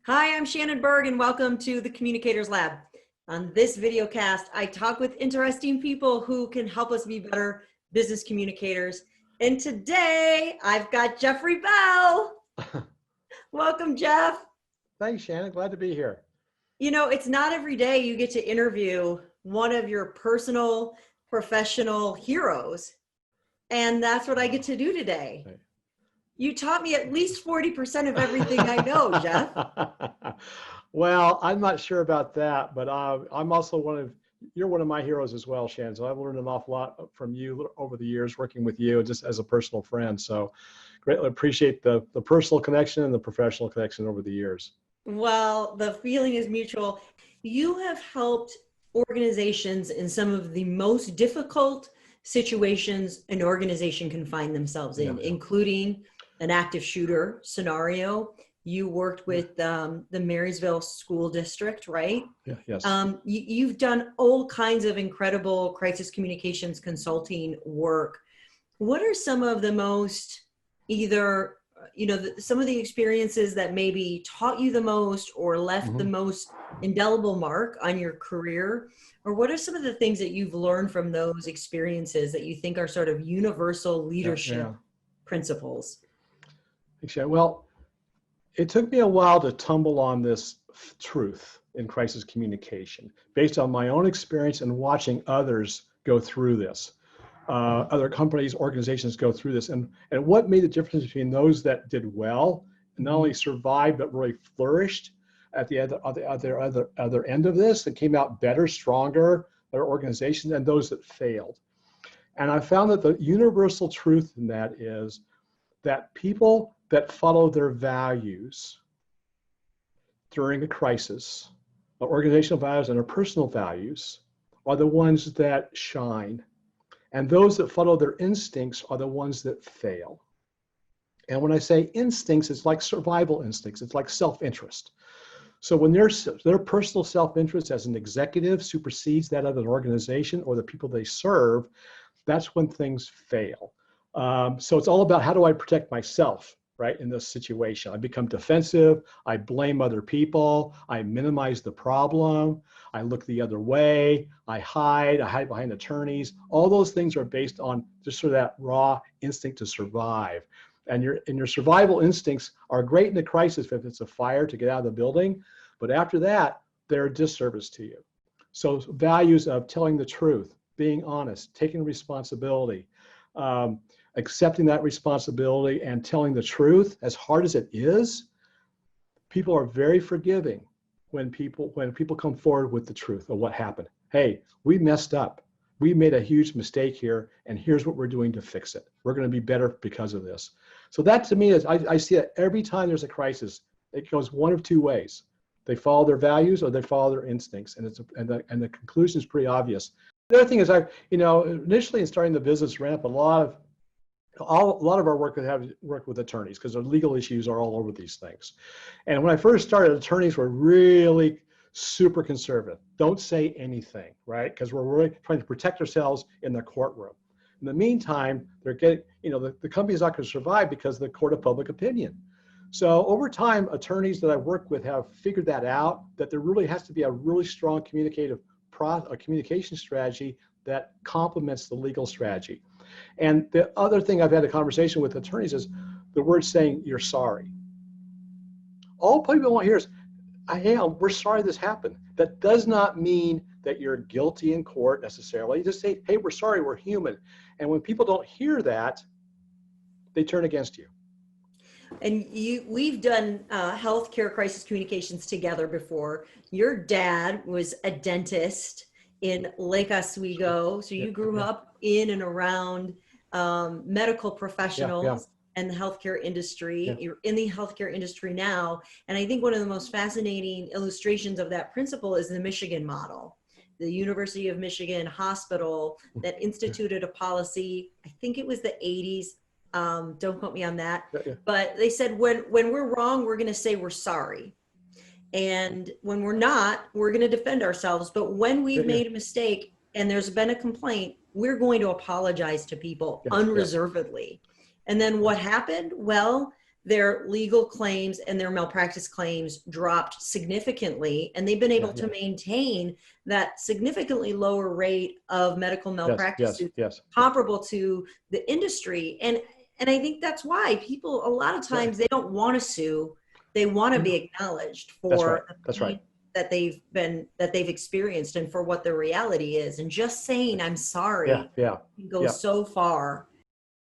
Hi, I'm Shannon Berg and welcome to the Communicators Lab. On this video cast, I talk with interesting people who can help us be better business communicators. And today I've got Jeffrey Bell. Welcome, Jeff. Thanks, Shannon. Glad to be here. You know, it's not every day you get to interview one of your personal, professional heroes. And that's what I get to do today. Right. You taught me at least 40% of everything I know, Jeff. Well, I'm not sure about that, but I'm also you're one of my heroes as well, Shannon. So I've learned an awful lot from you over the years working with you just as a personal friend. So greatly appreciate the personal connection and the professional connection over the years. Well, the feeling is mutual. You have helped organizations in some of the most difficult situations an organization can find themselves in, including an active shooter scenario. You worked with the Marysville School District, right? Yeah, yes. You've done all kinds of incredible crisis communications consulting work. What are some of the most some of the experiences that maybe taught you the most or left the most indelible mark on your career? Or what are some of the things that you've learned from those experiences that you think are sort of universal leadership principles? Well, it took me a while to tumble on this truth in crisis communication based on my own experience and watching others go through this. Other companies, organizations go through this, and what made the difference between those that did well and not only survived but really flourished at the other end of this, that came out better, stronger, better organizations, and those that failed. And I found that the universal truth in that is that people that follow their values during a crisis, their organizational values and their personal values, are the ones that shine. And those that follow their instincts are the ones that fail. And when I say instincts, it's like survival instincts. It's like self-interest. So when their personal self-interest as an executive supersedes that of an organization or the people they serve, that's when things fail. So it's all about, how do I protect myself, right, in this situation? I become defensive, I blame other people, I minimize the problem, I look the other way, I hide behind attorneys. All those things are based on just sort of that raw instinct to survive. And your survival instincts are great in the crisis if it's a fire to get out of the building, but after that, they're a disservice to you. So values of telling the truth, being honest, taking responsibility, accepting that responsibility and telling the truth, as hard as it is, people are very forgiving when people come forward with the truth of what happened. Hey, we messed up. We made a huge mistake here, and here's what we're doing to fix it. We're going to be better because of this. So that to me is, I see it every time there's a crisis. It goes one of two ways. They follow their values or they follow their instincts, and the conclusion is pretty obvious. The other thing is, initially in starting the business, ran up a lot of our work work with attorneys because the legal issues are all over these things. And when I first started, attorneys were really super conservative. Don't say anything, right? Because we're really trying to protect ourselves in the courtroom. In the meantime, they're getting, the company's not going to survive because of the court of public opinion. So over time, attorneys that I work with have figured that out, that there really has to be a really strong communication strategy that complements the legal strategy. And the other thing I've had a conversation with attorneys is the word saying you're sorry. All people want to hear is, we're sorry this happened. That does not mean that you're guilty in court necessarily. You just say, hey, we're sorry, we're human. And when people don't hear that, they turn against you. And we've done healthcare crisis communications together before. Your dad was a dentist in Lake Oswego. So you grew up in and around medical professionals and the healthcare industry. Yeah. You're in the healthcare industry now. And I think one of the most fascinating illustrations of that principle is the Michigan model. The University of Michigan hospital that instituted a policy, I think it was the 80s. Don't quote me on that. But they said, when we're wrong, we're going to say we're sorry. And when we're not, we're going to defend ourselves. But when we've made a mistake and there's been a complaint, we're going to apologize to people unreservedly. And then what happened? Well, their legal claims and their malpractice claims dropped significantly, and they've been able to maintain that significantly lower rate of medical malpractice suits comparable to the industry. And I think that's why people, a lot of times, they don't want to sue. They want to be acknowledged for the pain that they've experienced and for what the reality is. And just saying I'm sorry can go so far